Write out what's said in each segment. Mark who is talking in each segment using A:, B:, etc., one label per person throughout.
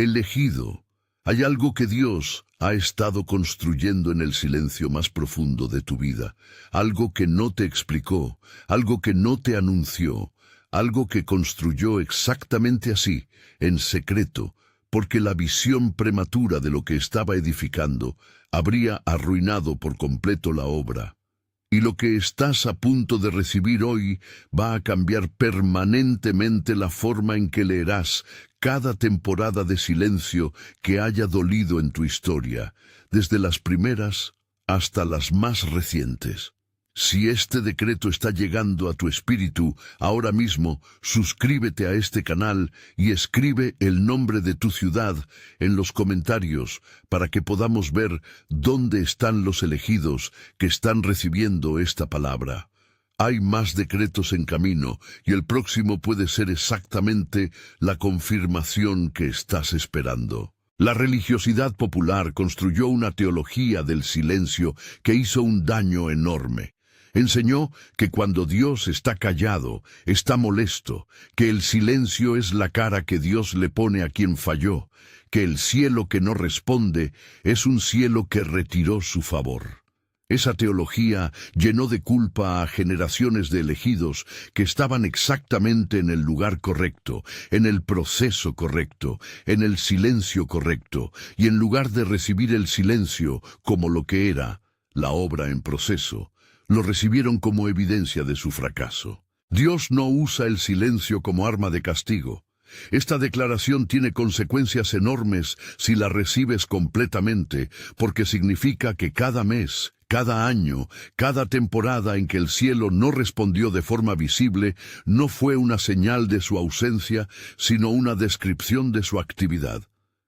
A: Elegido. Hay algo que Dios ha estado construyendo en el silencio más profundo de tu vida, algo que no te explicó, algo que no te anunció, algo que construyó exactamente así, en secreto, porque la visión prematura de lo que estaba edificando habría arruinado por completo la obra. Y lo que estás a punto de recibir hoy va a cambiar permanentemente la forma en que leerás cada temporada de silencio que haya dolido en tu historia, desde las primeras hasta las más recientes. Si este decreto está llegando a tu espíritu ahora mismo, suscríbete a este canal y escribe el nombre de tu ciudad en los comentarios para que podamos ver dónde están los elegidos que están recibiendo esta palabra. Hay más decretos en camino y el próximo puede ser exactamente la confirmación que estás esperando. La religiosidad popular construyó una teología del silencio que hizo un daño enorme. Enseñó que cuando Dios está callado, está molesto, que el silencio es la cara que Dios le pone a quien falló, que el cielo que no responde es un cielo que retiró su favor. Esa teología llenó de culpa a generaciones de elegidos que estaban exactamente en el lugar correcto, en el proceso correcto, en el silencio correcto, y en lugar de recibir el silencio como lo que era, la obra en proceso, lo recibieron como evidencia de su fracaso. Dios no usa el silencio como arma de castigo. Esta declaración tiene consecuencias enormes si la recibes completamente, porque significa que cada mes, cada año, cada temporada en que el cielo no respondió de forma visible, no fue una señal de su ausencia, sino una descripción de su actividad.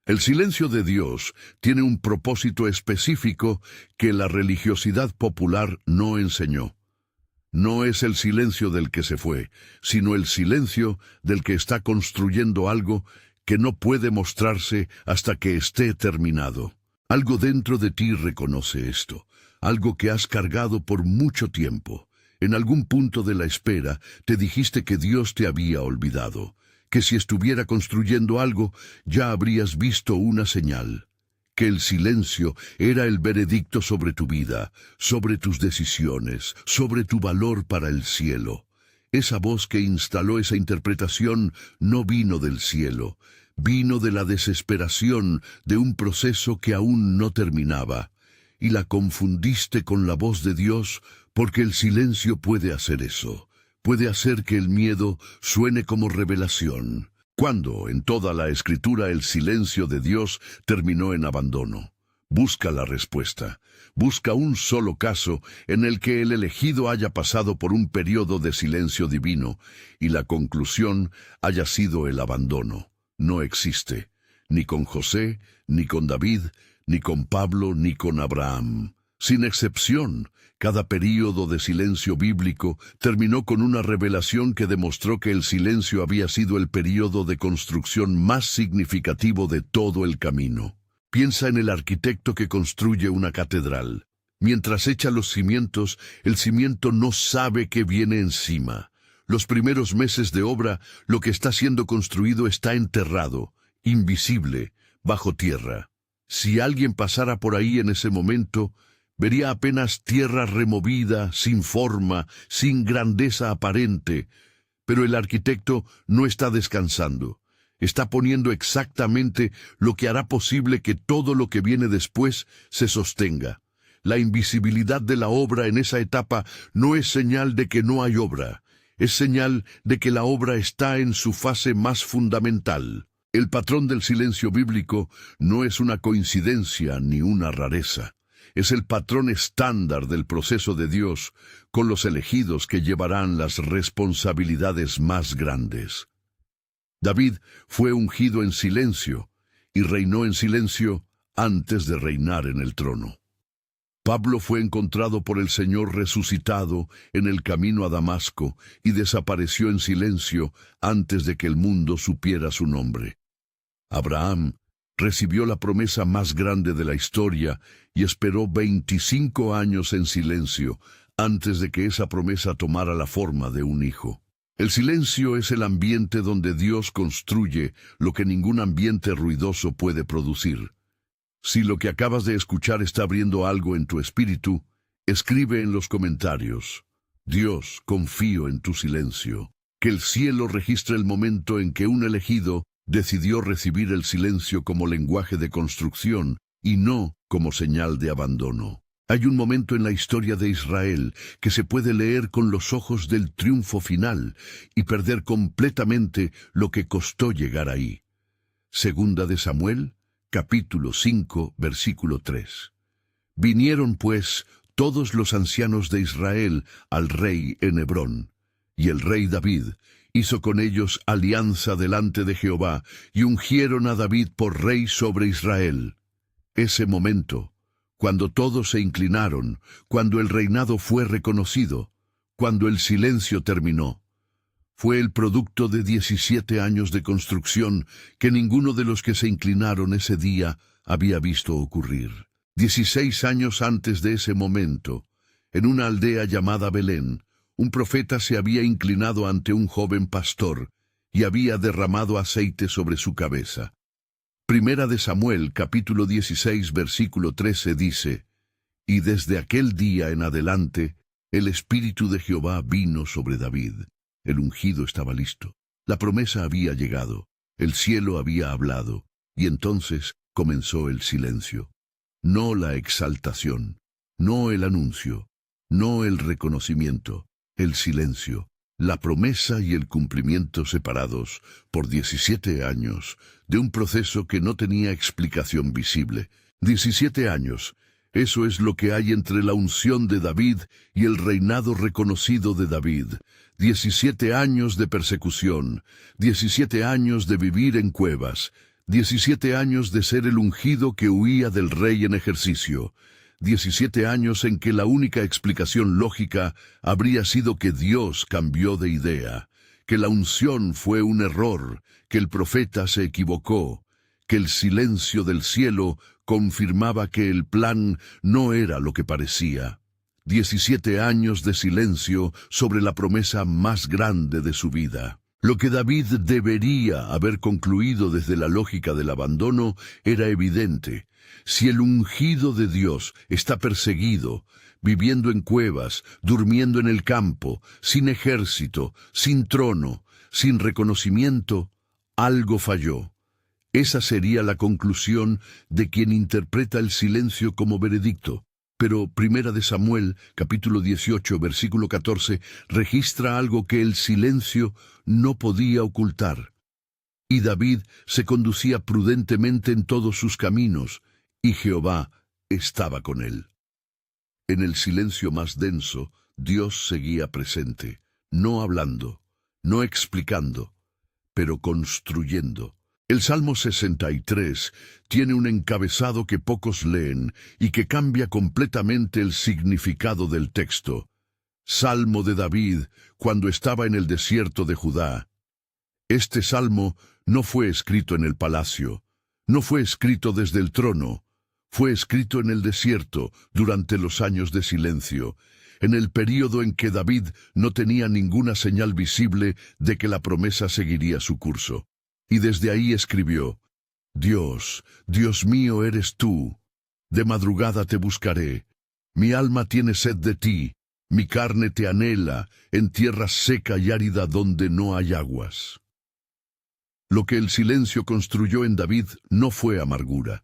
A: El silencio de Dios tiene un propósito específico que la religiosidad popular no enseñó. No es el silencio del que se fue, sino el silencio del que está construyendo algo que no puede mostrarse hasta que esté terminado. Algo dentro de ti reconoce esto, algo que has cargado por mucho tiempo. En algún punto de la espera te dijiste que Dios te había olvidado, que si estuviera construyendo algo ya habrías visto una señal, que el silencio era el veredicto sobre tu vida, sobre tus decisiones, sobre tu valor para el cielo. Esa voz que instaló esa interpretación no vino del cielo, vino de la desesperación de un proceso que aún no terminaba, y la confundiste con la voz de Dios porque el silencio puede hacer eso. Puede hacer que el miedo suene como revelación. ¿Cuándo en toda la Escritura el silencio de Dios terminó en abandono? Busca la respuesta. Busca un solo caso en el que el elegido haya pasado por un periodo de silencio divino y la conclusión haya sido el abandono. No existe, ni con José, ni con David, ni con Pablo, ni con Abraham. Sin excepción, cada período de silencio bíblico terminó con una revelación que demostró que el silencio había sido el período de construcción más significativo de todo el camino. Piensa en el arquitecto que construye una catedral. Mientras echa los cimientos, el cimiento no sabe qué viene encima. Los primeros meses de obra, lo que está siendo construido está enterrado, invisible, bajo tierra. Si alguien pasara por ahí en ese momento, vería apenas tierra removida, sin forma, sin grandeza aparente. Pero el arquitecto no está descansando. Está poniendo exactamente lo que hará posible que todo lo que viene después se sostenga. La invisibilidad de la obra en esa etapa no es señal de que no hay obra. Es señal de que la obra está en su fase más fundamental. El patrón del silencio bíblico no es una coincidencia ni una rareza. Es el patrón estándar del proceso de Dios con los elegidos que llevarán las responsabilidades más grandes. David fue ungido en silencio y reinó en silencio antes de reinar en el trono. Pablo fue encontrado por el Señor resucitado en el camino a Damasco y desapareció en silencio antes de que el mundo supiera su nombre. Abraham recibió la promesa más grande de la historia y esperó 25 años en silencio antes de que esa promesa tomara la forma de un hijo. El silencio es el ambiente donde Dios construye lo que ningún ambiente ruidoso puede producir. Si lo que acabas de escuchar está abriendo algo en tu espíritu, escribe en los comentarios: Dios, confío en tu silencio. Que el cielo registre el momento en que un elegido decidió recibir el silencio como lenguaje de construcción y no como señal de abandono. Hay un momento en la historia de Israel que se puede leer con los ojos del triunfo final y perder completamente lo que costó llegar ahí. Segunda de Samuel, capítulo 5, versículo 3. Vinieron pues todos los ancianos de Israel al rey en Hebrón, y el rey David hizo con ellos alianza delante de Jehová, y ungieron a David por rey sobre Israel. Ese momento, cuando todos se inclinaron, cuando el reinado fue reconocido, cuando el silencio terminó, fue el producto de 17 años de construcción que ninguno de los que se inclinaron ese día había visto ocurrir. 16 años antes de ese momento, en una aldea llamada Belén, un profeta se había inclinado ante un joven pastor y había derramado aceite sobre su cabeza. Primera de Samuel, capítulo 16, versículo 13 dice: Y desde aquel día en adelante, el Espíritu de Jehová vino sobre David. El ungido estaba listo. La promesa había llegado. El cielo había hablado. Y entonces comenzó el silencio. No la exaltación, no el anuncio, no el reconocimiento, el silencio. La promesa y el cumplimiento separados por 17 años de un proceso que no tenía explicación visible. 17 años, eso es lo que hay entre la unción de David y el reinado reconocido de David. 17 años de persecución, 17 años de vivir en cuevas, 17 años de ser el ungido que huía del rey en ejercicio. 17 años en que la única explicación lógica habría sido que Dios cambió de idea, que la unción fue un error, que el profeta se equivocó, que el silencio del cielo confirmaba que el plan no era lo que parecía. 17 años de silencio sobre la promesa más grande de su vida. Lo que David debería haber concluido desde la lógica del abandono era evidente. Si el ungido de Dios está perseguido, viviendo en cuevas, durmiendo en el campo, sin ejército, sin trono, sin reconocimiento, algo falló. Esa sería la conclusión de quien interpreta el silencio como veredicto. Pero Primera de Samuel, capítulo 18, versículo 14, registra algo que el silencio no podía ocultar. Y David se conducía prudentemente en todos sus caminos, y Jehová estaba con él. En el silencio más denso, Dios seguía presente, no hablando, no explicando, pero construyendo. El Salmo 63 tiene un encabezado que pocos leen y que cambia completamente el significado del texto. Salmo de David cuando estaba en el desierto de Judá. Este salmo no fue escrito en el palacio, no fue escrito desde el trono, fue escrito en el desierto durante los años de silencio, en el período en que David no tenía ninguna señal visible de que la promesa seguiría su curso. Y desde ahí escribió: Dios, Dios mío eres tú, de madrugada te buscaré, mi alma tiene sed de ti, mi carne te anhela, en tierra seca y árida donde no hay aguas. Lo que el silencio construyó en David no fue amargura.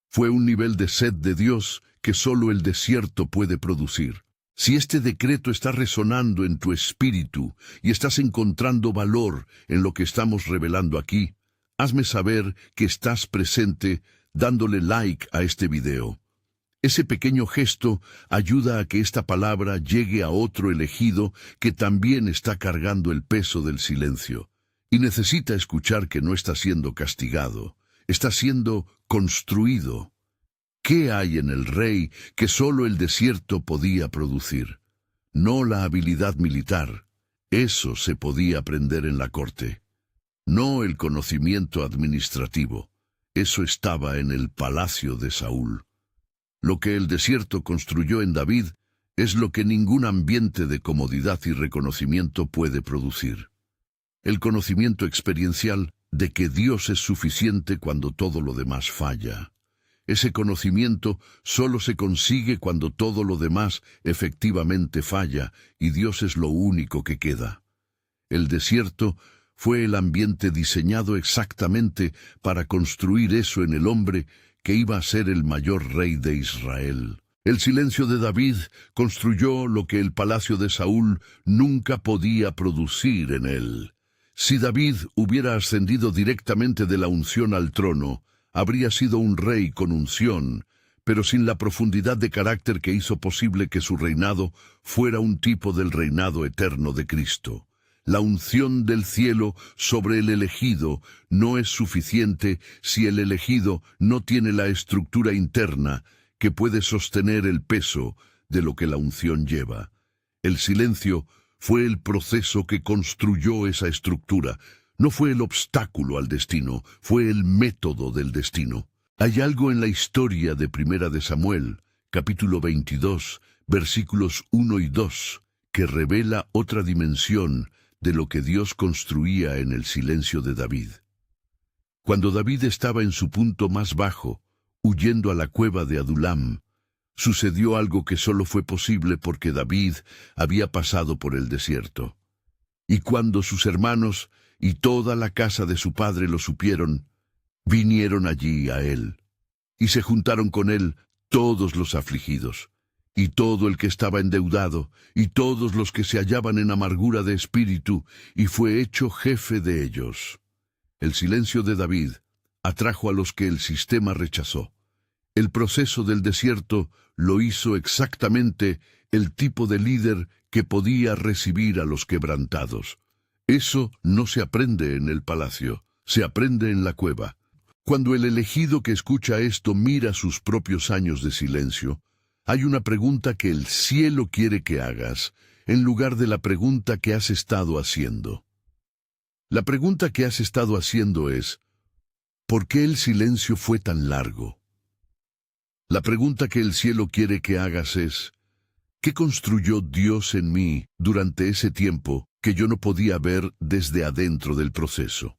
A: Fue un nivel de sed de Dios que solo el desierto puede producir. Si este decreto está resonando en tu espíritu y estás encontrando valor en lo que estamos revelando aquí, hazme saber que estás presente dándole like a este video. Ese pequeño gesto ayuda a que esta palabra llegue a otro elegido que también está cargando el peso del silencio y necesita escuchar que no está siendo castigado, está siendo construido. ¿Qué hay en el rey que solo el desierto podía producir? No la habilidad militar, eso se podía aprender en la corte. No el conocimiento administrativo, eso estaba en el palacio de Saúl. Lo que el desierto construyó en David es lo que ningún ambiente de comodidad y reconocimiento puede producir. El conocimiento experiencial de que Dios es suficiente cuando todo lo demás falla. Ese conocimiento solo se consigue cuando todo lo demás efectivamente falla y Dios es lo único que queda. El desierto fue el ambiente diseñado exactamente para construir eso en el hombre que iba a ser el mayor rey de Israel. El silencio de David construyó lo que el palacio de Saúl nunca podía producir en él. Si David hubiera ascendido directamente de la unción al trono, habría sido un rey con unción, pero sin la profundidad de carácter que hizo posible que su reinado fuera un tipo del reinado eterno de Cristo. La unción del cielo sobre el elegido no es suficiente si el elegido no tiene la estructura interna que puede sostener el peso de lo que la unción lleva. El silencio fue el proceso que construyó esa estructura. No fue el obstáculo al destino, fue el método del destino. Hay algo en la historia de Primera de Samuel, capítulo 22, versículos 1 y 2, que revela otra dimensión de lo que Dios construía en el silencio de David. Cuando David estaba en su punto más bajo, huyendo a la cueva de Adulam, sucedió algo que solo fue posible porque David había pasado por el desierto. Y cuando sus hermanos y toda la casa de su padre lo supieron, vinieron allí a él, y se juntaron con él todos los afligidos, y todo el que estaba endeudado, y todos los que se hallaban en amargura de espíritu, y fue hecho jefe de ellos. El silencio de David atrajo a los que el sistema rechazó. El proceso del desierto lo hizo exactamente el tipo de líder que podía recibir a los quebrantados. Eso no se aprende en el palacio, se aprende en la cueva. Cuando el elegido que escucha esto mira sus propios años de silencio, hay una pregunta que el cielo quiere que hagas, en lugar de la pregunta que has estado haciendo. La pregunta que has estado haciendo es, ¿por qué el silencio fue tan largo? La pregunta que el cielo quiere que hagas es, ¿qué construyó Dios en mí durante ese tiempo que yo no podía ver desde adentro del proceso?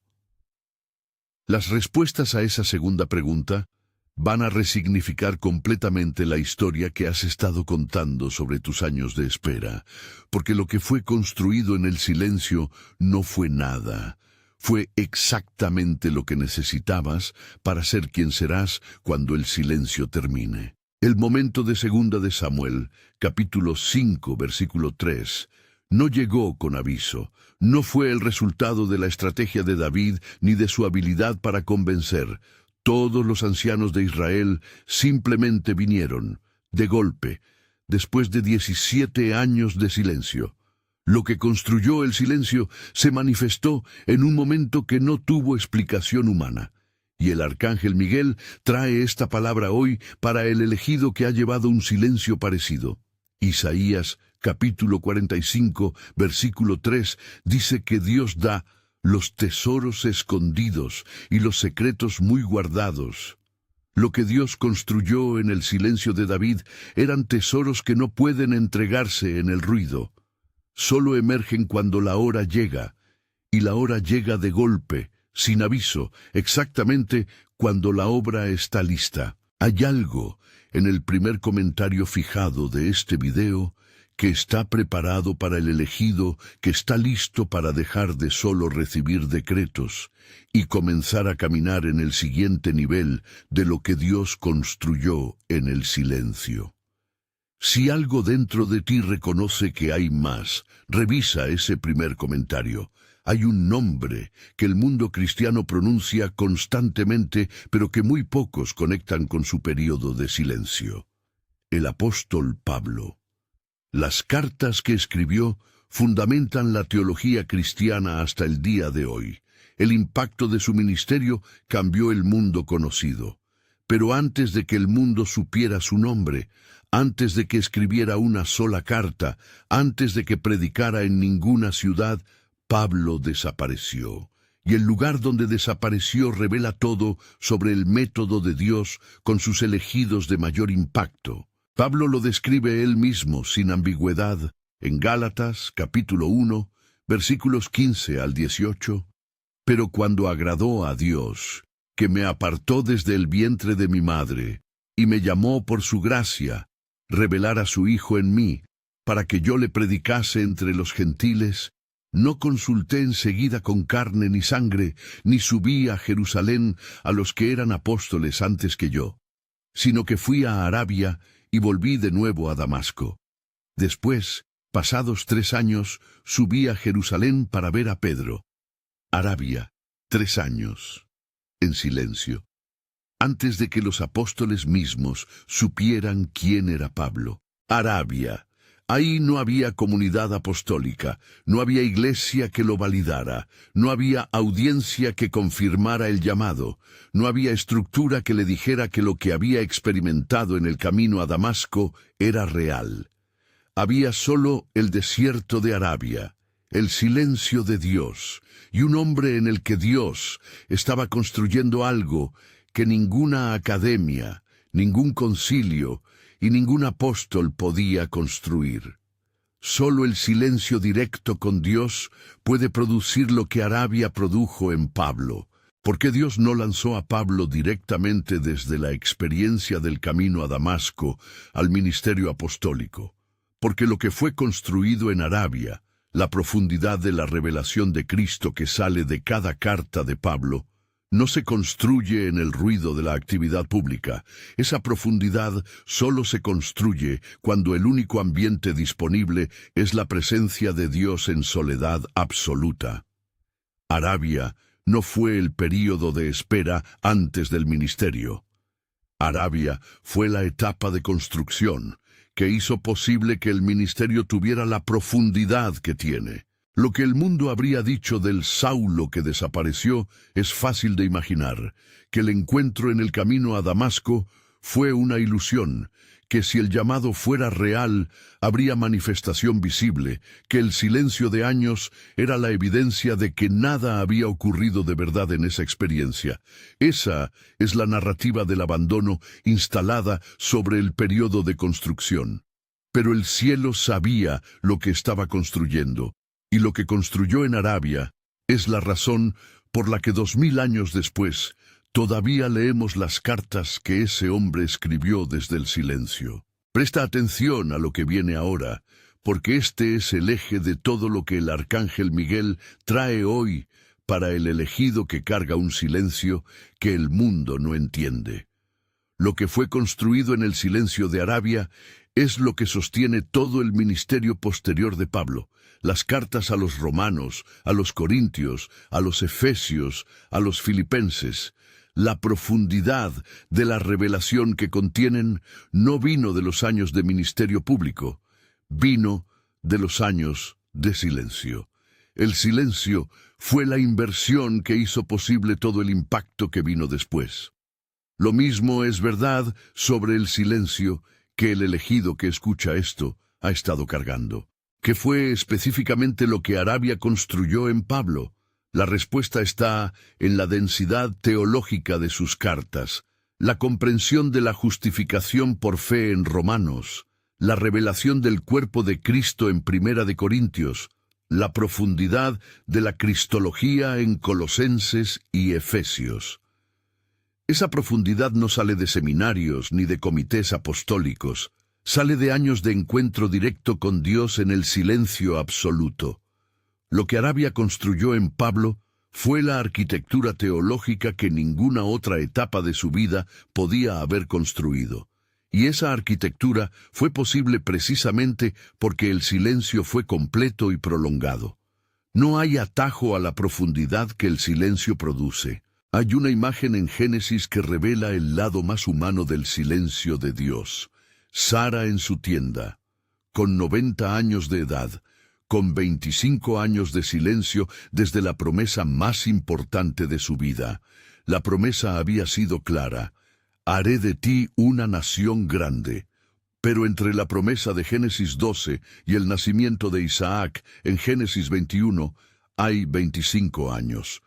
A: Las respuestas a esa segunda pregunta van a resignificar completamente la historia que has estado contando sobre tus años de espera, porque lo que fue construido en el silencio no fue nada. Fue exactamente lo que necesitabas para ser quien serás cuando el silencio termine. El momento de Segunda de Samuel, capítulo 5, versículo 3, no llegó con aviso. No fue el resultado de la estrategia de David ni de su habilidad para convencer. Todos los ancianos de Israel simplemente vinieron, de golpe, después de 17 años de silencio. Lo que construyó el silencio se manifestó en un momento que no tuvo explicación humana. Y el arcángel Miguel trae esta palabra hoy para el elegido que ha llevado un silencio parecido. Isaías, capítulo 45, versículo 3, dice que Dios da los tesoros escondidos y los secretos muy guardados. Lo que Dios construyó en el silencio de David eran tesoros que no pueden entregarse en el ruido. Solo emergen cuando la hora llega, y la hora llega de golpe, sin aviso, exactamente cuando la obra está lista. Hay algo en el primer comentario fijado de este video que está preparado para el elegido, que está listo para dejar de solo recibir decretos y comenzar a caminar en el siguiente nivel de lo que Dios construyó en el silencio. Si algo dentro de ti reconoce que hay más, revisa ese primer comentario. Hay un nombre que el mundo cristiano pronuncia constantemente, pero que muy pocos conectan con su período de silencio. El apóstol Pablo. Las cartas que escribió fundamentan la teología cristiana hasta el día de hoy. El impacto de su ministerio cambió el mundo conocido. Pero antes de que el mundo supiera su nombre, antes de que escribiera una sola carta, antes de que predicara en ninguna ciudad, Pablo desapareció. Y el lugar donde desapareció revela todo sobre el método de Dios con sus elegidos de mayor impacto. Pablo lo describe él mismo sin ambigüedad en Gálatas capítulo 1, versículos 15 al 18. Pero cuando agradó a Dios, que me apartó desde el vientre de mi madre, y me llamó por su gracia, revelar a su Hijo en mí, para que yo le predicase entre los gentiles, no consulté enseguida con carne ni sangre, ni subí a Jerusalén a los que eran apóstoles antes que yo, sino que fui a Arabia y volví de nuevo a Damasco. Después, pasados 3 años, subí a Jerusalén para ver a Pedro. Arabia, 3 años, en silencio, antes de que los apóstoles mismos supieran quién era Pablo. Arabia. Ahí no había comunidad apostólica, no había iglesia que lo validara, no había audiencia que confirmara el llamado, no había estructura que le dijera que lo que había experimentado en el camino a Damasco era real. Había solo el desierto de Arabia, el silencio de Dios, y un hombre en el que Dios estaba construyendo algo que ninguna academia, ningún concilio y ningún apóstol podía construir. Solo el silencio directo con Dios puede producir lo que Arabia produjo en Pablo. ¿Por qué Dios no lanzó a Pablo directamente desde la experiencia del camino a Damasco al ministerio apostólico? Porque lo que fue construido en Arabia, la profundidad de la revelación de Cristo que sale de cada carta de Pablo, no se construye en el ruido de la actividad pública. Esa profundidad solo se construye cuando el único ambiente disponible es la presencia de Dios en soledad absoluta. Arabia no fue el período de espera antes del ministerio. Arabia fue la etapa de construcción que hizo posible que el ministerio tuviera la profundidad que tiene. Lo que el mundo habría dicho del Saulo que desapareció es fácil de imaginar, que el encuentro en el camino a Damasco fue una ilusión, que si el llamado fuera real, habría manifestación visible, que el silencio de años era la evidencia de que nada había ocurrido de verdad en esa experiencia. Esa es la narrativa del abandono instalada sobre el periodo de construcción. Pero el cielo sabía lo que estaba construyendo. Y lo que construyó en Arabia es la razón por la que 2000 años después todavía leemos las cartas que ese hombre escribió desde el silencio. Presta atención a lo que viene ahora, porque este es el eje de todo lo que el arcángel Miguel trae hoy para el elegido que carga un silencio que el mundo no entiende. Lo que fue construido en el silencio de Arabia es lo que sostiene todo el ministerio posterior de Pablo. Las cartas a los romanos, a los corintios, a los efesios, a los filipenses. La profundidad de la revelación que contienen no vino de los años de ministerio público, vino de los años de silencio. El silencio fue la inversión que hizo posible todo el impacto que vino después. Lo mismo es verdad sobre el silencio que el elegido que escucha esto ha estado cargando. ¿Qué fue específicamente lo que Arabia construyó en Pablo? La respuesta está en la densidad teológica de sus cartas, la comprensión de la justificación por fe en Romanos, la revelación del cuerpo de Cristo en Primera de Corintios, la profundidad de la cristología en Colosenses y Efesios. Esa profundidad no sale de seminarios ni de comités apostólicos, sale de años de encuentro directo con Dios en el silencio absoluto. Lo que Arabia construyó en Pablo fue la arquitectura teológica que ninguna otra etapa de su vida podía haber construido. Y esa arquitectura fue posible precisamente porque el silencio fue completo y prolongado. No hay atajo a la profundidad que el silencio produce. Hay una imagen en Génesis que revela el lado más humano del silencio de Dios. Sara en su tienda, con 90 años de edad, con 25 años de silencio desde la promesa más importante de su vida. La promesa había sido clara: haré de ti una nación grande. Pero entre la promesa de Génesis 12 y el nacimiento de Isaac en Génesis 21 hay 25 años.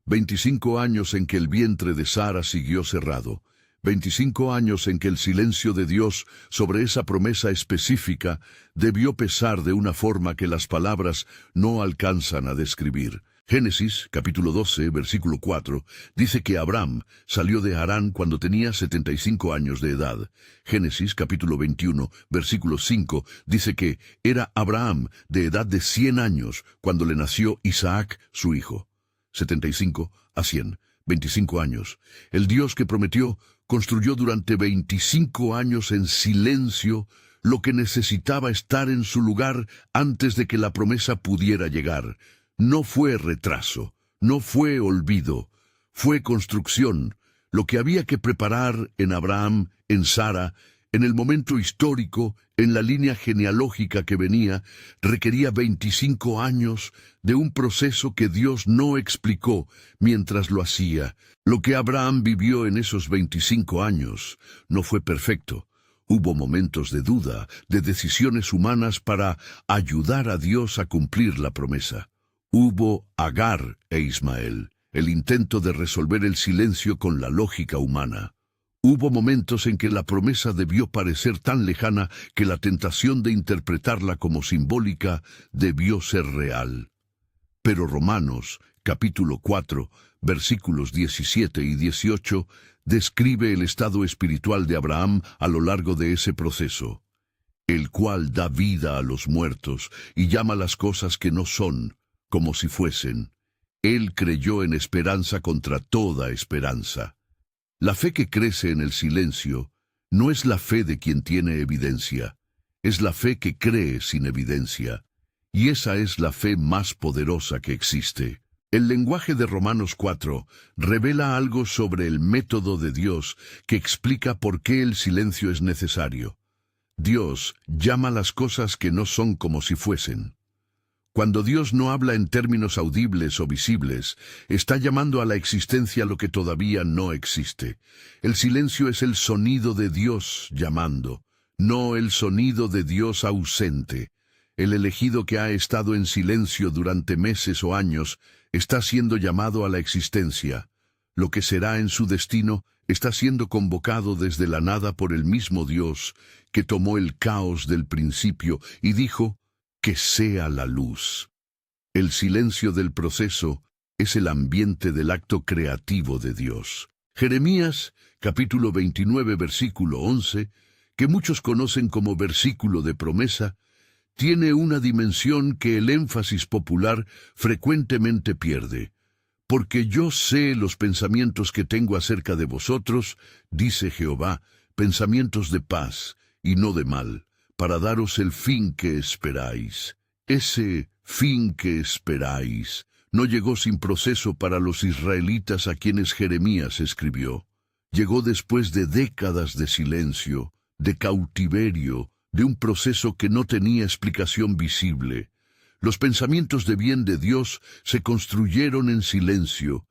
A: 25 años en que el vientre de Sara siguió cerrado. 25 años en que el silencio de Dios sobre esa promesa específica debió pesar de una forma que las palabras no alcanzan a describir. Génesis, capítulo 12, versículo 4, dice que Abraham salió de Harán cuando tenía 75 años de edad. Génesis, capítulo 21, versículo 5, dice que era Abraham de edad de 100 años cuando le nació Isaac, su hijo. 75 a 100, 25 años. El Dios que prometió construyó durante 25 años en silencio lo que necesitaba estar en su lugar antes de que la promesa pudiera llegar. No fue retraso, no fue olvido, fue construcción. Lo que había que preparar en Abraham, en Sara, en el momento histórico, en la línea genealógica que venía, requería 25 años de un proceso que Dios no explicó mientras lo hacía. Lo que Abraham vivió en esos 25 años no fue perfecto. Hubo momentos de duda, de decisiones humanas para ayudar a Dios a cumplir la promesa. Hubo Agar e Ismael, el intento de resolver el silencio con la lógica humana. Hubo momentos en que la promesa debió parecer tan lejana que la tentación de interpretarla como simbólica debió ser real. Pero Romanos, capítulo 4, versículos 17 y 18, describe el estado espiritual de Abraham a lo largo de ese proceso, el cual da vida a los muertos y llama las cosas que no son, como si fuesen. Él creyó en esperanza contra toda esperanza. La fe que crece en el silencio no es la fe de quien tiene evidencia, es la fe que cree sin evidencia, y esa es la fe más poderosa que existe. El lenguaje de Romanos 4 revela algo sobre el método de Dios que explica por qué el silencio es necesario. Dios llama las cosas que no son como si fuesen. Cuando Dios no habla en términos audibles o visibles, está llamando a la existencia lo que todavía no existe. El silencio es el sonido de Dios llamando, no el sonido de Dios ausente. El elegido que ha estado en silencio durante meses o años está siendo llamado a la existencia. Lo que será en su destino está siendo convocado desde la nada por el mismo Dios que tomó el caos del principio y dijo: que sea la luz. El silencio del proceso es el ambiente del acto creativo de Dios. Jeremías, capítulo 29, versículo 11, que muchos conocen como versículo de promesa, tiene una dimensión que el énfasis popular frecuentemente pierde. Porque yo sé los pensamientos que tengo acerca de vosotros, dice Jehová, pensamientos de paz y no de mal, para daros el fin que esperáis. Ese fin que esperáis no llegó sin proceso para los israelitas a quienes Jeremías escribió. Llegó después de décadas de silencio, de cautiverio, de un proceso que no tenía explicación visible. Los pensamientos de bien de Dios se construyeron en silencio.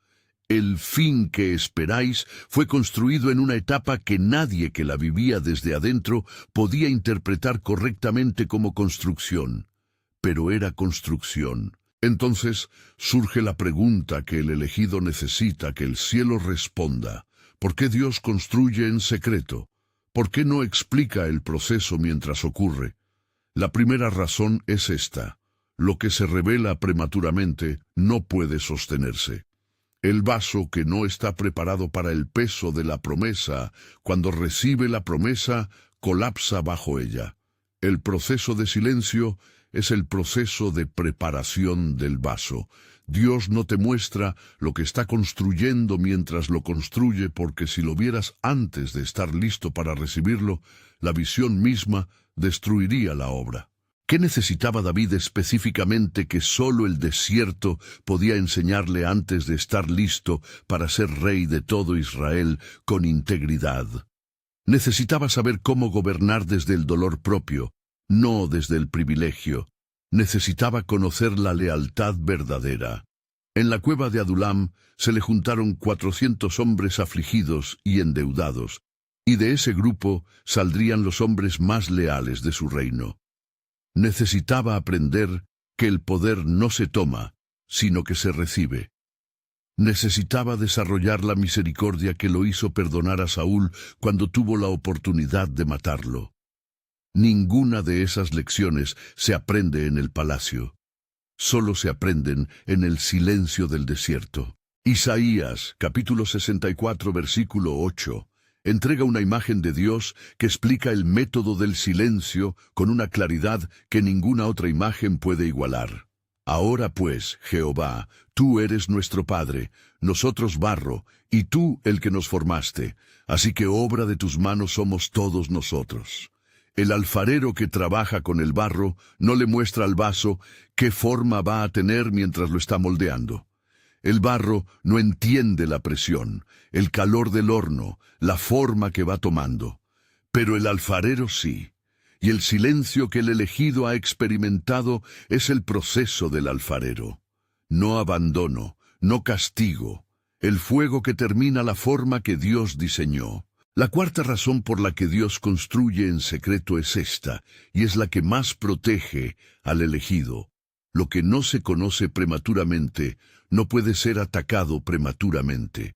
A: El fin que esperáis fue construido en una etapa que nadie que la vivía desde adentro podía interpretar correctamente como construcción. Pero era construcción. Entonces surge la pregunta que el elegido necesita que el cielo responda. ¿Por qué Dios construye en secreto? ¿Por qué no explica el proceso mientras ocurre? La primera razón es esta: lo que se revela prematuramente no puede sostenerse. El vaso que no está preparado para el peso de la promesa, cuando recibe la promesa, colapsa bajo ella. El proceso de silencio es el proceso de preparación del vaso. Dios no te muestra lo que está construyendo mientras lo construye, porque si lo vieras antes de estar listo para recibirlo, la visión misma destruiría la obra. ¿Qué necesitaba David específicamente que solo el desierto podía enseñarle antes de estar listo para ser rey de todo Israel con integridad? Necesitaba saber cómo gobernar desde el dolor propio, no desde el privilegio. Necesitaba conocer la lealtad verdadera. En la cueva de Adulam se le juntaron 400 hombres afligidos y endeudados, y de ese grupo saldrían los hombres más leales de su reino. Necesitaba aprender que el poder no se toma, sino que se recibe. Necesitaba desarrollar la misericordia que lo hizo perdonar a Saúl cuando tuvo la oportunidad de matarlo. Ninguna de esas lecciones se aprende en el palacio. Solo se aprenden en el silencio del desierto. Isaías, capítulo 64, versículo 8, entrega una imagen de Dios que explica el método del silencio con una claridad que ninguna otra imagen puede igualar. Ahora pues, Jehová, tú eres nuestro Padre, nosotros barro, y tú el que nos formaste, así que obra de tus manos somos todos nosotros. El alfarero que trabaja con el barro no le muestra al vaso qué forma va a tener mientras lo está moldeando. El barro no entiende la presión, el calor del horno, la forma que va tomando. Pero el alfarero sí. Y el silencio que el elegido ha experimentado es el proceso del alfarero. No abandono, no castigo. El fuego que termina la forma que Dios diseñó. La cuarta razón por la que Dios construye en secreto es esta, y es la que más protege al elegido. Lo que no se conoce prematuramente no puede ser atacado prematuramente.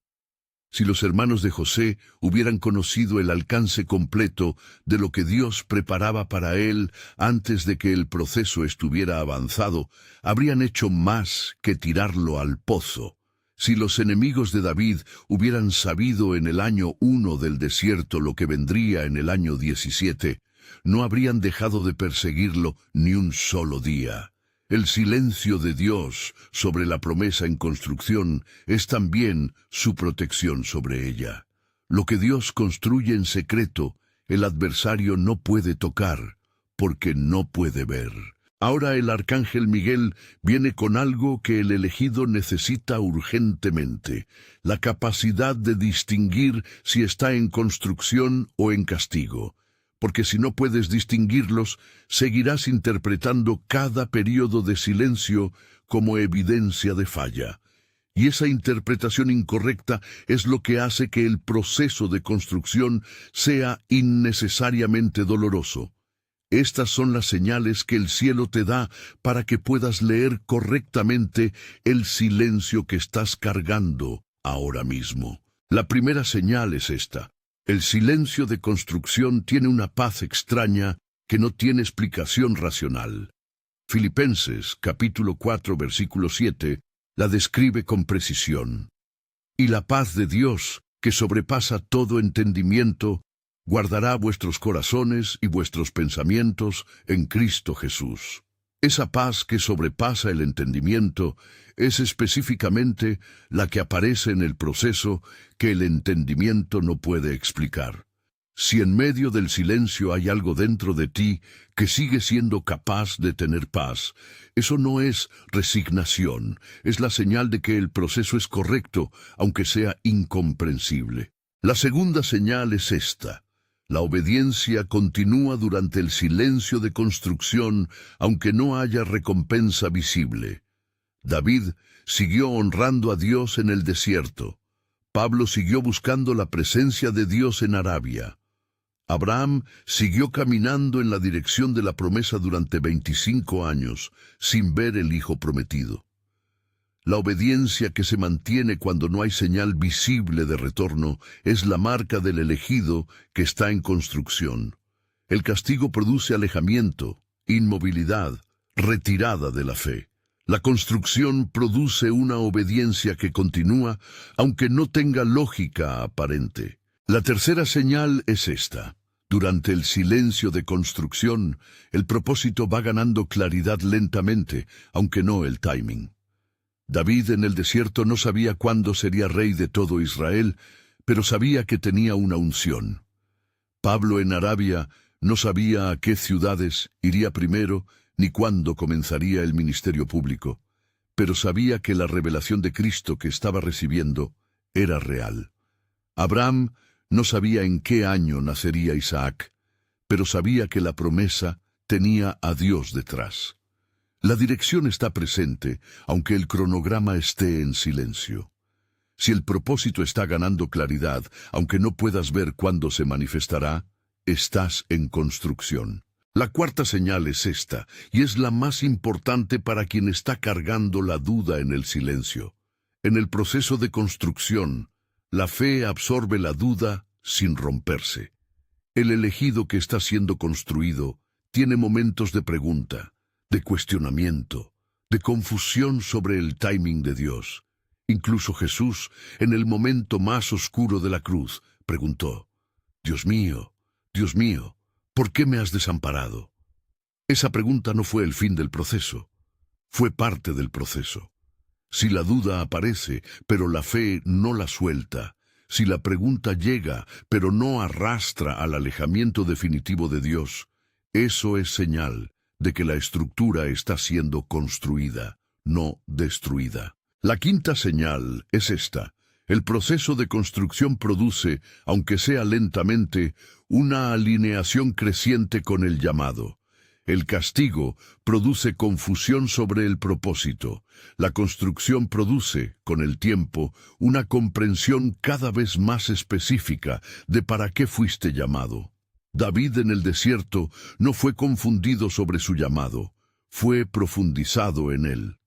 A: Si los hermanos de José hubieran conocido el alcance completo de lo que Dios preparaba para él antes de que el proceso estuviera avanzado, habrían hecho más que tirarlo al pozo. Si los enemigos de David hubieran sabido en el año 1 del desierto lo que vendría en el año 17, no habrían dejado de perseguirlo ni un solo día. El silencio de Dios sobre la promesa en construcción es también su protección sobre ella. Lo que Dios construye en secreto, el adversario no puede tocar, porque no puede ver. Ahora el arcángel Miguel viene con algo que el elegido necesita urgentemente, la capacidad de distinguir si está en construcción o en castigo. Porque si no puedes distinguirlos, seguirás interpretando cada período de silencio como evidencia de falla. Y esa interpretación incorrecta es lo que hace que el proceso de construcción sea innecesariamente doloroso. Estas son las señales que el cielo te da para que puedas leer correctamente el silencio que estás cargando ahora mismo. La primera señal es esta. El silencio de construcción tiene una paz extraña que no tiene explicación racional. Filipenses, capítulo 4, versículo 7, la describe con precisión. Y la paz de Dios, que sobrepasa todo entendimiento, guardará vuestros corazones y vuestros pensamientos en Cristo Jesús. Esa paz que sobrepasa el entendimiento es específicamente la que aparece en el proceso que el entendimiento no puede explicar. Si en medio del silencio hay algo dentro de ti que sigue siendo capaz de tener paz, eso no es resignación, es la señal de que el proceso es correcto, aunque sea incomprensible. La segunda señal es esta. La obediencia continúa durante el silencio de construcción, aunque no haya recompensa visible. David siguió honrando a Dios en el desierto. Pablo siguió buscando la presencia de Dios en Arabia. Abraham siguió caminando en la dirección de la promesa durante 25 años, sin ver el hijo prometido. La obediencia que se mantiene cuando no hay señal visible de retorno es la marca del elegido que está en construcción. El castigo produce alejamiento, inmovilidad, retirada de la fe. La construcción produce una obediencia que continúa, aunque no tenga lógica aparente. La tercera señal es esta. Durante el silencio de construcción, el propósito va ganando claridad lentamente, aunque no el timing. David en el desierto no sabía cuándo sería rey de todo Israel, pero sabía que tenía una unción. Pablo en Arabia no sabía a qué ciudades iría primero ni cuándo comenzaría el ministerio público, pero sabía que la revelación de Cristo que estaba recibiendo era real. Abraham no sabía en qué año nacería Isaac, pero sabía que la promesa tenía a Dios detrás. La dirección está presente, aunque el cronograma esté en silencio. Si el propósito está ganando claridad, aunque no puedas ver cuándo se manifestará, estás en construcción. La cuarta señal es esta, y es la más importante para quien está cargando la duda en el silencio. En el proceso de construcción, la fe absorbe la duda sin romperse. El elegido que está siendo construido tiene momentos de pregunta, de cuestionamiento, de confusión sobre el timing de Dios. Incluso Jesús, en el momento más oscuro de la cruz, preguntó: Dios mío, ¿por qué me has desamparado? Esa pregunta no fue el fin del proceso, fue parte del proceso. Si la duda aparece, pero la fe no la suelta, si la pregunta llega, pero no arrastra al alejamiento definitivo de Dios, eso es señal de que la estructura está siendo construida, no destruida. La quinta señal es esta: el proceso de construcción produce, aunque sea lentamente, una alineación creciente con el llamado. El castigo produce confusión sobre el propósito. La construcción produce, con el tiempo, una comprensión cada vez más específica de para qué fuiste llamado. David en el desierto no fue confundido sobre su llamado, fue profundizado en él.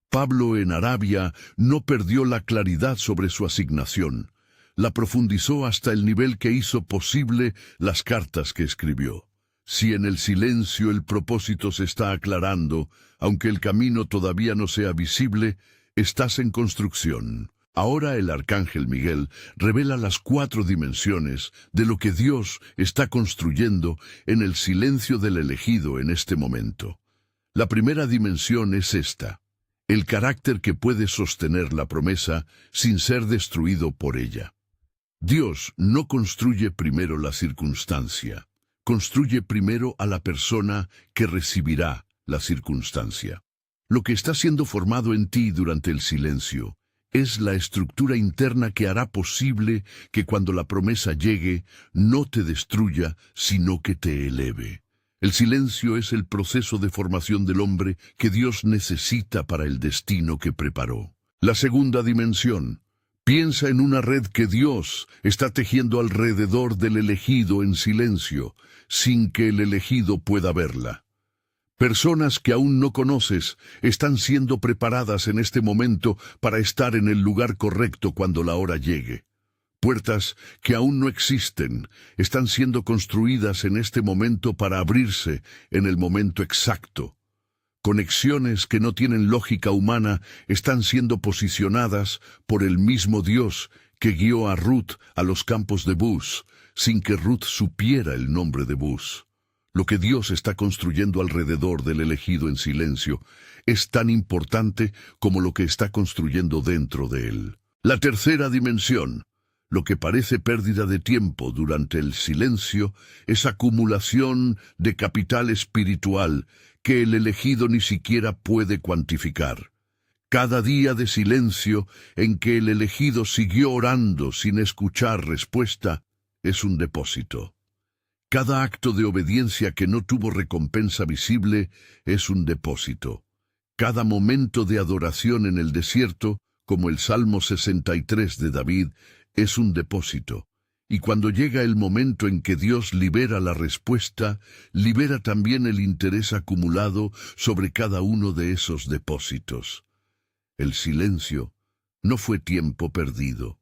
A: Pablo en Arabia no perdió la claridad sobre su asignación, la profundizó hasta el nivel que hizo posible las cartas que escribió. Si en el silencio el propósito se está aclarando, aunque el camino todavía no sea visible, estás en construcción. Ahora el arcángel Miguel revela las 4 dimensiones de lo que Dios está construyendo en el silencio del elegido en este momento. La primera dimensión es esta: el carácter que puede sostener la promesa sin ser destruido por ella. Dios no construye primero la circunstancia, construye primero a la persona que recibirá la circunstancia. Lo que está siendo formado en ti durante el silencio es la estructura interna que hará posible que cuando la promesa llegue no te destruya, sino que te eleve. El silencio es el proceso de formación del hombre que Dios necesita para el destino que preparó. La segunda dimensión: piensa en una red que Dios está tejiendo alrededor del elegido en silencio, sin que el elegido pueda verla. Personas que aún no conoces están siendo preparadas en este momento para estar en el lugar correcto cuando la hora llegue. Puertas que aún no existen están siendo construidas en este momento para abrirse en el momento exacto. Conexiones que no tienen lógica humana están siendo posicionadas por el mismo Dios que guió a Ruth a los campos de Buz, sin que Ruth supiera el nombre de Buz. Lo que Dios está construyendo alrededor del elegido en silencio es tan importante como lo que está construyendo dentro de él. La tercera dimensión: lo que parece pérdida de tiempo durante el silencio es acumulación de capital espiritual que el elegido ni siquiera puede cuantificar. Cada día de silencio en que el elegido siguió orando sin escuchar respuesta es un depósito. Cada acto de obediencia que no tuvo recompensa visible es un depósito. Cada momento de adoración en el desierto, como el Salmo 63 de David, es un depósito. Y cuando llega el momento en que Dios libera la respuesta, libera también el interés acumulado sobre cada uno de esos depósitos. El silencio no fue tiempo perdido.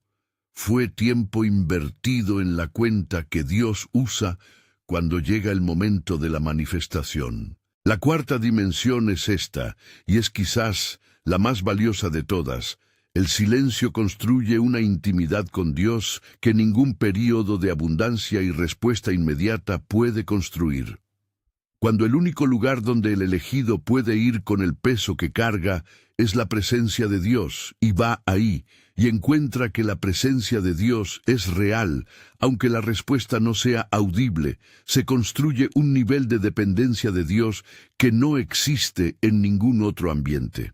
A: Fue tiempo invertido en la cuenta que Dios usa cuando llega el momento de la manifestación. La cuarta dimensión es esta, y es quizás la más valiosa de todas. El silencio construye una intimidad con Dios que ningún período de abundancia y respuesta inmediata puede construir. Cuando el único lugar donde el elegido puede ir con el peso que carga es la presencia de Dios, y va ahí, y encuentra que la presencia de Dios es real, aunque la respuesta no sea audible, se construye un nivel de dependencia de Dios que no existe en ningún otro ambiente.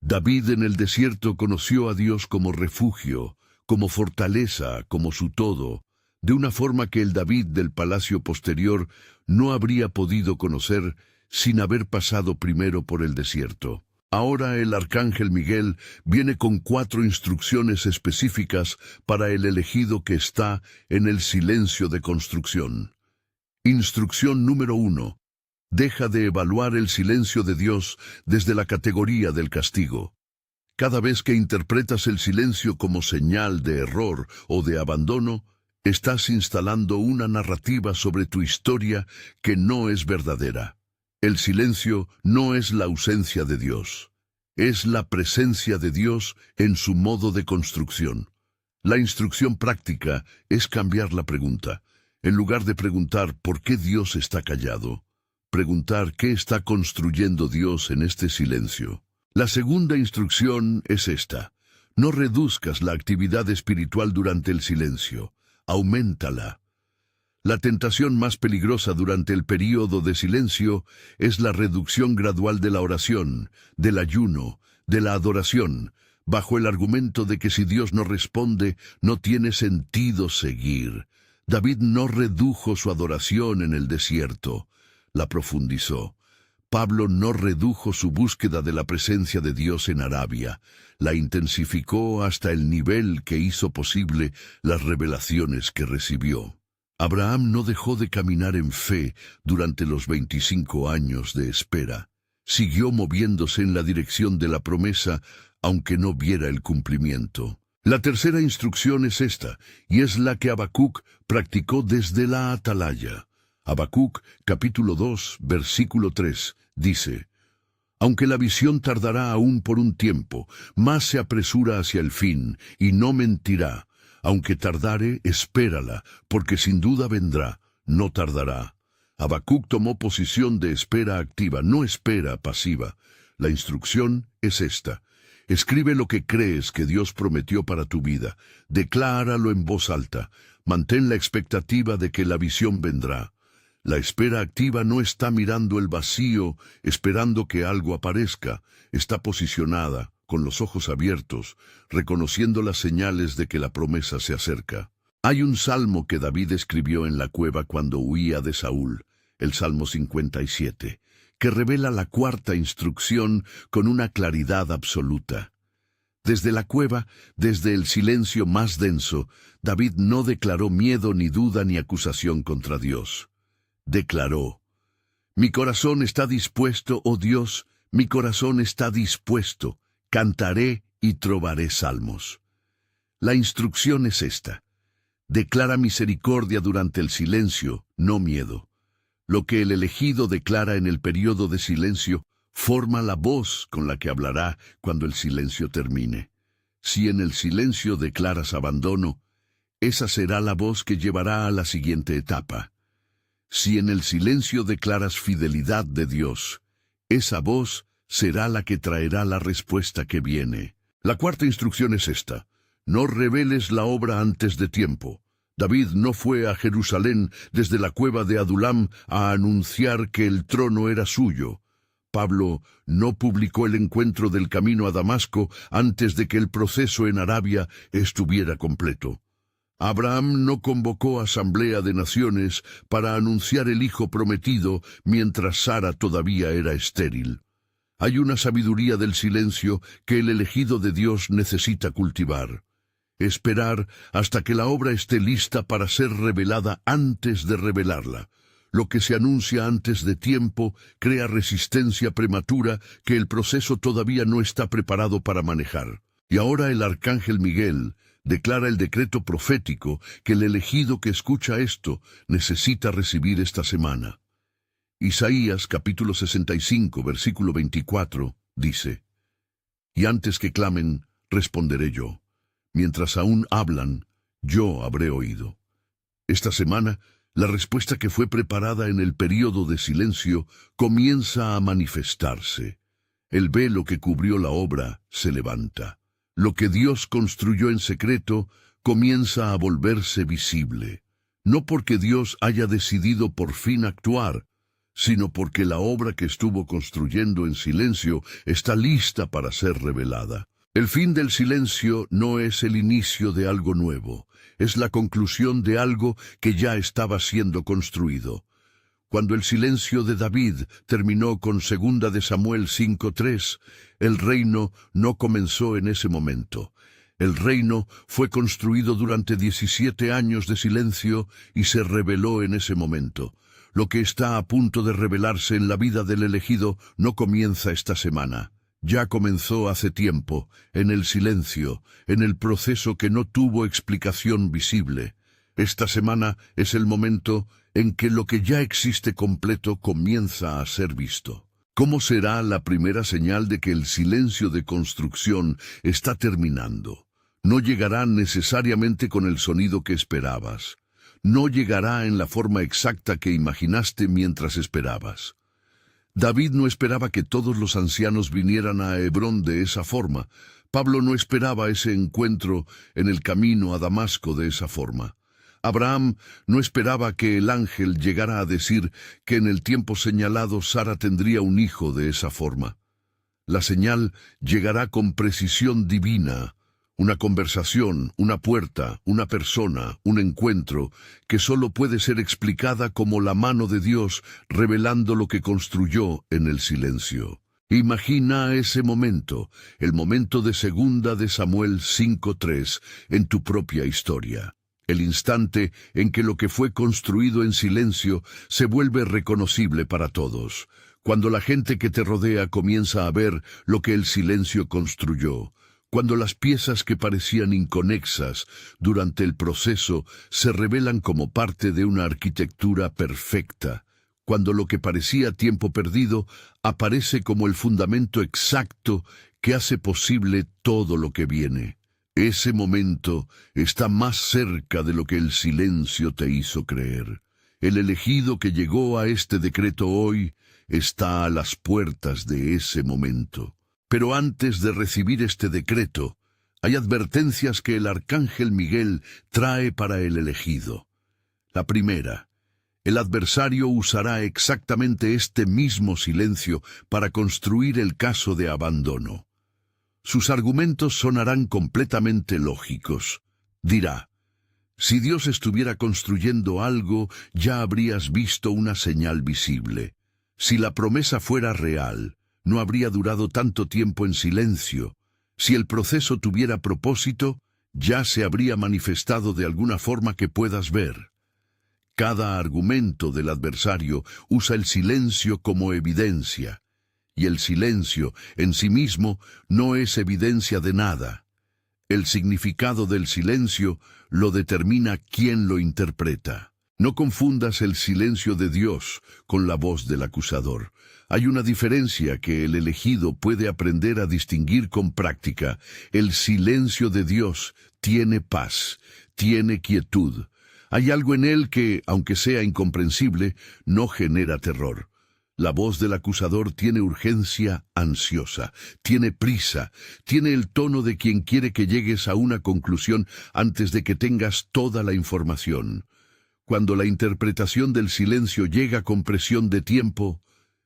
A: David en el desierto conoció a Dios como refugio, como fortaleza, como su todo, de una forma que el David del palacio posterior no habría podido conocer sin haber pasado primero por el desierto. Ahora el arcángel Miguel viene con 4 instrucciones específicas para el elegido que está en el silencio de construcción. Instrucción número 1. Deja de evaluar el silencio de Dios desde la categoría del castigo. Cada vez que interpretas el silencio como señal de error o de abandono, estás instalando una narrativa sobre tu historia que no es verdadera. El silencio no es la ausencia de Dios, es la presencia de Dios en su modo de construcción. La instrucción práctica es cambiar la pregunta. En lugar de preguntar ¿por qué Dios está callado?, preguntar ¿qué está construyendo Dios en este silencio? La segunda instrucción es esta: no reduzcas la actividad espiritual durante el silencio, auméntala. La tentación más peligrosa durante el período de silencio es la reducción gradual de la oración, del ayuno, de la adoración, bajo el argumento de que si Dios no responde, no tiene sentido seguir. David no redujo su adoración en el desierto, la profundizó. Pablo no redujo su búsqueda de la presencia de Dios en Arabia, la intensificó hasta el nivel que hizo posible las revelaciones que recibió. Abraham no dejó de caminar en fe durante los 25 años de espera. Siguió moviéndose en la dirección de la promesa, aunque no viera el cumplimiento. La tercera instrucción es esta, y es la que Habacuc practicó desde la atalaya. Habacuc, capítulo 2, versículo 3, dice: aunque la visión tardará aún por un tiempo, más se apresura hacia el fin, y no mentirá. Aunque tardare, espérala, porque sin duda vendrá, no tardará. Habacuc tomó posición de espera activa, no espera pasiva. La instrucción es esta: escribe lo que crees que Dios prometió para tu vida, decláralo en voz alta, mantén la expectativa de que la visión vendrá. La espera activa no está mirando el vacío, esperando que algo aparezca. Está posicionada, con los ojos abiertos, reconociendo las señales de que la promesa se acerca. Hay un salmo que David escribió en la cueva cuando huía de Saúl, el Salmo 57, que revela la cuarta instrucción con una claridad absoluta. Desde la cueva, desde el silencio más denso, David no declaró miedo ni duda ni acusación contra Dios. Declaró: mi corazón está dispuesto, oh Dios, mi corazón está dispuesto, cantaré y trovaré salmos. La instrucción es esta: declara misericordia durante el silencio, no miedo. Lo que el elegido declara en el período de silencio forma la voz con la que hablará cuando el silencio termine. Si en el silencio declaras abandono, esa será la voz que llevará a la siguiente etapa. Si en el silencio declaras fidelidad de Dios, esa voz será la que traerá la respuesta que viene. La cuarta instrucción es esta: no reveles la obra antes de tiempo. David no fue a Jerusalén desde la cueva de Adulam a anunciar que el trono era suyo. Pablo no publicó el encuentro del camino a Damasco antes de que el proceso en Arabia estuviera completo. Abraham no convocó asamblea de naciones para anunciar el hijo prometido mientras Sara todavía era estéril. Hay una sabiduría del silencio que el elegido de Dios necesita cultivar. Esperar hasta que la obra esté lista para ser revelada antes de revelarla. Lo que se anuncia antes de tiempo crea resistencia prematura que el proceso todavía no está preparado para manejar. Y ahora el arcángel Miguel declara el decreto profético que el elegido que escucha esto necesita recibir esta semana. Isaías capítulo 65, versículo 24, dice: y antes que clamen, responderé yo. Mientras aún hablan, yo habré oído. Esta semana, la respuesta que fue preparada en el período de silencio comienza a manifestarse. El velo que cubrió la obra se levanta. Lo que Dios construyó en secreto comienza a volverse visible. No porque Dios haya decidido por fin actuar, sino porque la obra que estuvo construyendo en silencio está lista para ser revelada. El fin del silencio no es el inicio de algo nuevo, es la conclusión de algo que ya estaba siendo construido. Cuando el silencio de David terminó con 2 de Samuel 5:3, el reino no comenzó en ese momento. El reino fue construido durante 17 años de silencio y se reveló en ese momento. Lo que está a punto de revelarse en la vida del elegido no comienza esta semana, Ya comenzó hace tiempo, en el silencio, en el proceso que no tuvo explicación visible. Esta semana es el momento en que lo que ya existe completo comienza a ser visto. ¿Cómo será la primera señal de que el silencio de construcción está terminando? No llegará necesariamente con el sonido que esperabas. No llegará en la forma exacta que imaginaste mientras esperabas. David no esperaba que todos los ancianos vinieran a Hebrón de esa forma. Pablo no esperaba ese encuentro en el camino a Damasco de esa forma. Abraham no esperaba que el ángel llegara a decir que en el tiempo señalado Sara tendría un hijo de esa forma. La señal llegará con precisión divina, una conversación, una puerta, una persona, un encuentro, que solo puede ser explicada como la mano de Dios revelando lo que construyó en el silencio. Imagina ese momento, el momento de 2 de Samuel 5:3, en tu propia historia. El instante en que lo que fue construido en silencio se vuelve reconocible para todos. Cuando la gente que te rodea comienza a ver lo que el silencio construyó. Cuando las piezas que parecían inconexas durante el proceso se revelan como parte de una arquitectura perfecta. Cuando lo que parecía tiempo perdido aparece como el fundamento exacto que hace posible todo lo que viene. Ese momento está más cerca de lo que el silencio te hizo creer. El elegido que llegó a este decreto hoy está a las puertas de ese momento. Pero antes de recibir este decreto, hay advertencias que el arcángel Miguel trae para el elegido. La primera, el adversario usará exactamente este mismo silencio para construir el caso de abandono. Sus argumentos sonarán completamente lógicos. Dirá, si Dios estuviera construyendo algo, ya habrías visto una señal visible. Si la promesa fuera real, no habría durado tanto tiempo en silencio. Si el proceso tuviera propósito, ya se habría manifestado de alguna forma que puedas ver. Cada argumento del adversario usa el silencio como evidencia. Y el silencio en sí mismo no es evidencia de nada. El significado del silencio lo determina quien lo interpreta. No confundas el silencio de Dios con la voz del acusador. Hay una diferencia que el elegido puede aprender a distinguir con práctica. El silencio de Dios tiene paz, tiene quietud. Hay algo en él que, aunque sea incomprensible, no genera terror. La voz del acusador tiene urgencia ansiosa, tiene prisa, tiene el tono de quien quiere que llegues a una conclusión antes de que tengas toda la información. Cuando la interpretación del silencio llega con presión de tiempo,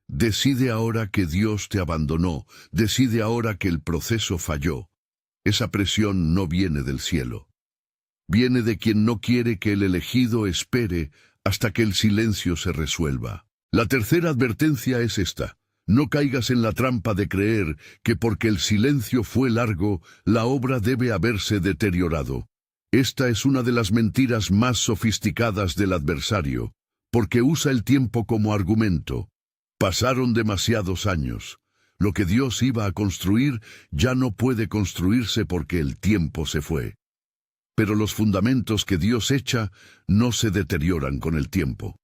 A: decide ahora que Dios te abandonó, decide ahora que el proceso falló. Esa presión no viene del cielo. Viene de quien no quiere que el elegido espere hasta que el silencio se resuelva. La tercera advertencia es esta. No caigas en la trampa de creer que porque el silencio fue largo, la obra debe haberse deteriorado. Esta es una de las mentiras más sofisticadas del adversario, porque usa el tiempo como argumento. Pasaron demasiados años. Lo que Dios iba a construir ya no puede construirse porque el tiempo se fue. Pero los fundamentos que Dios echa no se deterioran con el tiempo.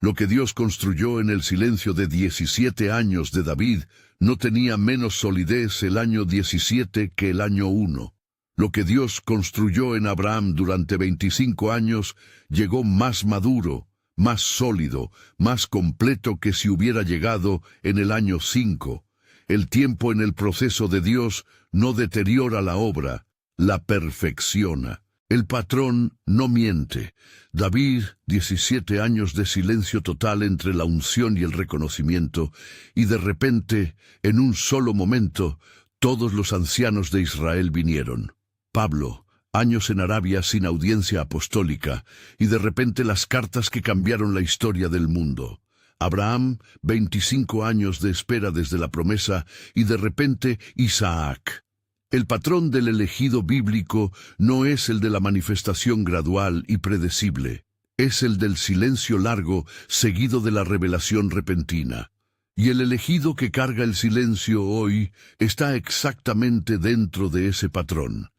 A: Lo que Dios construyó en el silencio de 17 años de David no tenía menos solidez el año 17 que el año 1. Lo que Dios construyó en Abraham durante 25 años llegó más maduro, más sólido, más completo que si hubiera llegado en el año 5. El tiempo en el proceso de Dios no deteriora la obra, la perfecciona. El patrón no miente. David, 17 años de silencio total entre la unción y el reconocimiento, y de repente, en un solo momento, todos los ancianos de Israel vinieron. Pablo, años en Arabia sin audiencia apostólica, y de repente las cartas que cambiaron la historia del mundo. Abraham, 25 años de espera desde la promesa, y de repente Isaac. El patrón del elegido bíblico no es el de la manifestación gradual y predecible, es el del silencio largo seguido de la revelación repentina. Y el elegido que carga el silencio hoy está exactamente dentro de ese patrón.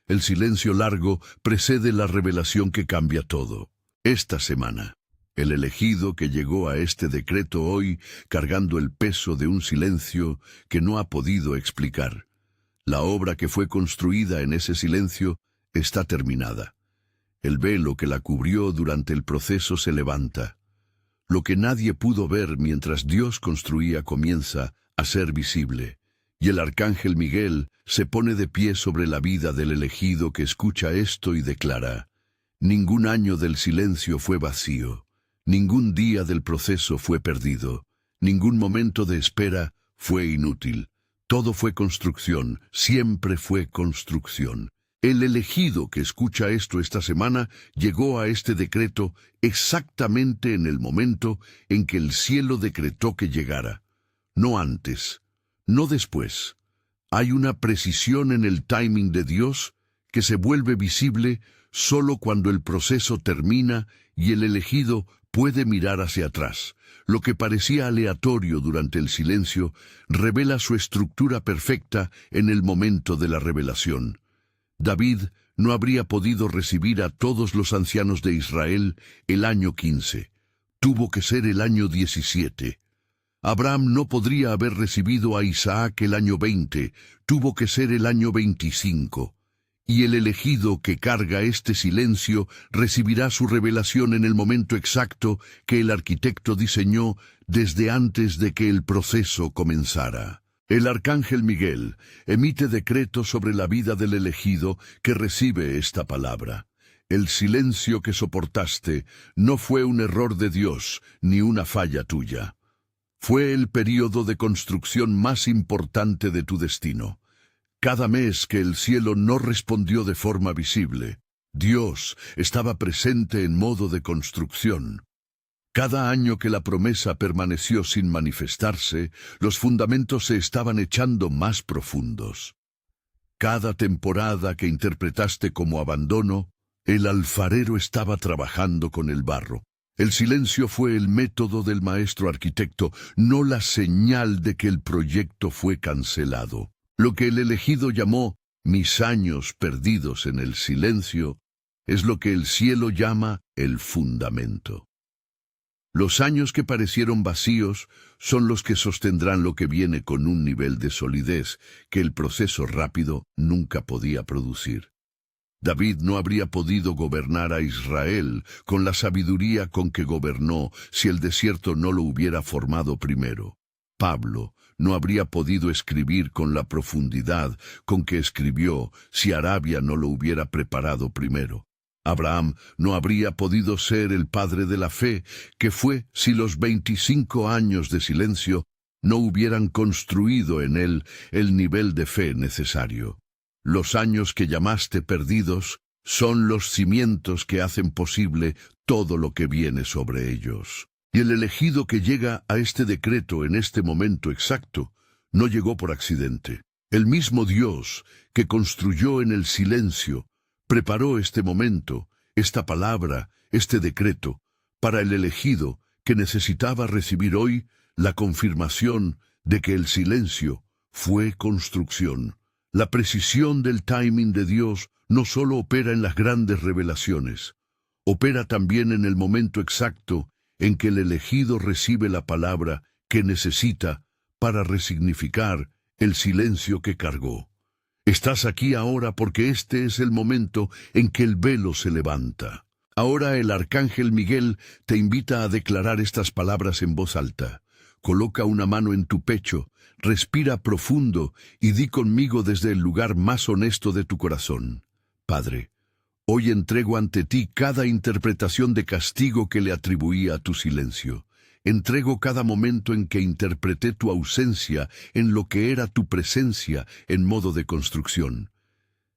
A: El silencio largo precede la revelación que cambia todo. Esta semana, el elegido que llegó a este decreto hoy cargando el peso de un silencio que no ha podido explicar. La obra que fue construida en ese silencio está terminada. El velo que la cubrió durante el proceso se levanta. Lo que nadie pudo ver mientras Dios construía comienza a ser visible, y el arcángel Miguel se pone de pie sobre la vida del elegido que escucha esto y declara: ningún año del silencio fue vacío, ningún día del proceso fue perdido, ningún momento de espera fue inútil. Todo fue construcción, siempre fue construcción. El elegido que escucha esto esta semana llegó a este decreto exactamente en el momento en que el cielo decretó que llegara. No antes, no después. Hay una precisión en el timing de Dios que se vuelve visible solo cuando el proceso termina y el elegido puede mirar hacia atrás. Lo que parecía aleatorio durante el silencio revela su estructura perfecta en el momento de la revelación. David no habría podido recibir a todos los ancianos de Israel el año 15. Tuvo que ser el año 17. Abraham no podría haber recibido a Isaac el año 20. Tuvo que ser el año 25. Y el elegido que carga este silencio recibirá su revelación en el momento exacto que el arquitecto diseñó desde antes de que el proceso comenzara. El arcángel Miguel emite decreto sobre la vida del elegido que recibe esta palabra. El silencio que soportaste no fue un error de Dios ni una falla tuya. Fue el período de construcción más importante de tu destino. Cada mes que el cielo no respondió de forma visible, Dios estaba presente en modo de construcción. Cada año que la promesa permaneció sin manifestarse, los fundamentos se estaban echando más profundos. Cada temporada que interpretaste como abandono, el alfarero estaba trabajando con el barro. El silencio fue el método del maestro arquitecto, no la señal de que el proyecto fue cancelado. Lo que el elegido llamó mis años perdidos en el silencio es lo que el cielo llama el fundamento. Los años que parecieron vacíos son los que sostendrán lo que viene con un nivel de solidez que el proceso rápido nunca podía producir. David no habría podido gobernar a Israel con la sabiduría con que gobernó si el desierto no lo hubiera formado primero. Pablo no habría podido escribir con la profundidad con que escribió si Arabia no lo hubiera preparado primero. Abraham no habría podido ser el padre de la fe que fue si los 25 años de silencio no hubieran construido en él el nivel de fe necesario. Los años que llamaste perdidos son los cimientos que hacen posible todo lo que viene sobre ellos. Y el elegido que llega a este decreto en este momento exacto no llegó por accidente. El mismo Dios que construyó en el silencio preparó este momento, esta palabra, este decreto, para el elegido que necesitaba recibir hoy la confirmación de que el silencio fue construcción. La precisión del timing de Dios no solo opera en las grandes revelaciones, opera también en el momento exacto en que el elegido recibe la palabra que necesita para resignificar el silencio que cargó. Estás aquí ahora porque este es el momento en que el velo se levanta. Ahora el arcángel Miguel te invita a declarar estas palabras en voz alta. Coloca una mano en tu pecho, respira profundo y di conmigo desde el lugar más honesto de tu corazón. Padre, hoy entrego ante ti cada interpretación de castigo que le atribuía a tu silencio. Entrego cada momento en que interpreté tu ausencia en lo que era tu presencia en modo de construcción.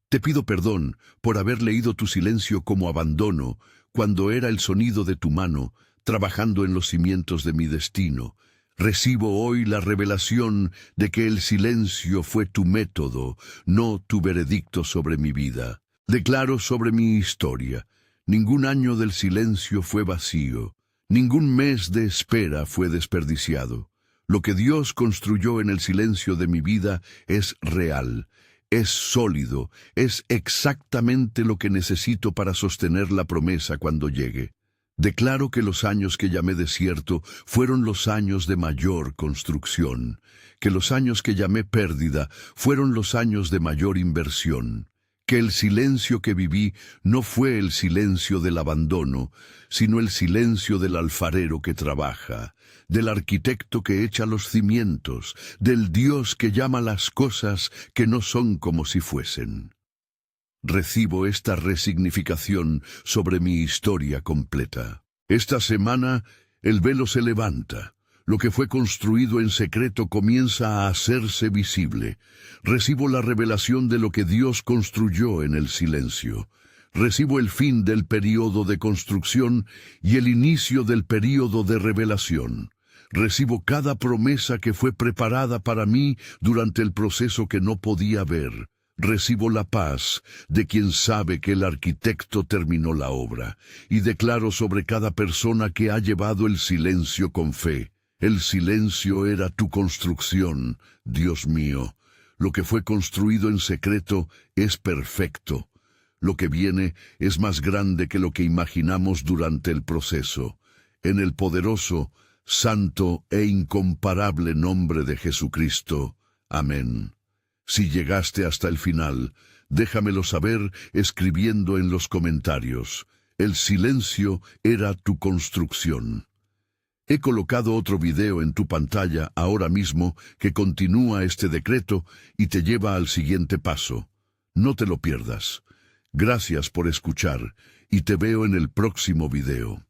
A: Te pido perdón por haber leído tu silencio como abandono, cuando era el sonido de tu mano, trabajando en los cimientos de mi destino. Recibo hoy la revelación de que el silencio fue tu método, no tu veredicto sobre mi vida. Declaro sobre mi historia: ningún año del silencio fue vacío. Ningún mes de espera fue desperdiciado. Lo que Dios construyó en el silencio de mi vida es real, es sólido, es exactamente lo que necesito para sostener la promesa cuando llegue. Declaro que los años que llamé desierto fueron los años de mayor construcción, que los años que llamé pérdida fueron los años de mayor inversión, que el silencio que viví no fue el silencio del abandono, sino el silencio del alfarero que trabaja, del arquitecto que echa los cimientos, del Dios que llama las cosas que no son como si fuesen. Recibo esta resignificación sobre mi historia completa. Esta semana, el velo se levanta. Lo que fue construido en secreto comienza a hacerse visible. Recibo la revelación de lo que Dios construyó en el silencio. Recibo el fin del período de construcción y el inicio del período de revelación. Recibo cada promesa que fue preparada para mí durante el proceso que no podía ver. Recibo la paz de quien sabe que el arquitecto terminó la obra, y declaro sobre cada persona que ha llevado el silencio con fe. El silencio era tu construcción, Dios mío. Lo que fue construido en secreto es perfecto. Lo que viene es más grande que lo que imaginamos durante el proceso. En el poderoso, santo e incomparable nombre de Jesucristo. Amén. Si llegaste hasta el final, déjamelo saber escribiendo en los comentarios. El silencio era tu construcción. He colocado otro video en tu pantalla ahora mismo que continúa este decreto y te lleva al siguiente paso. No te lo pierdas. Gracias por escuchar y te veo en el próximo video.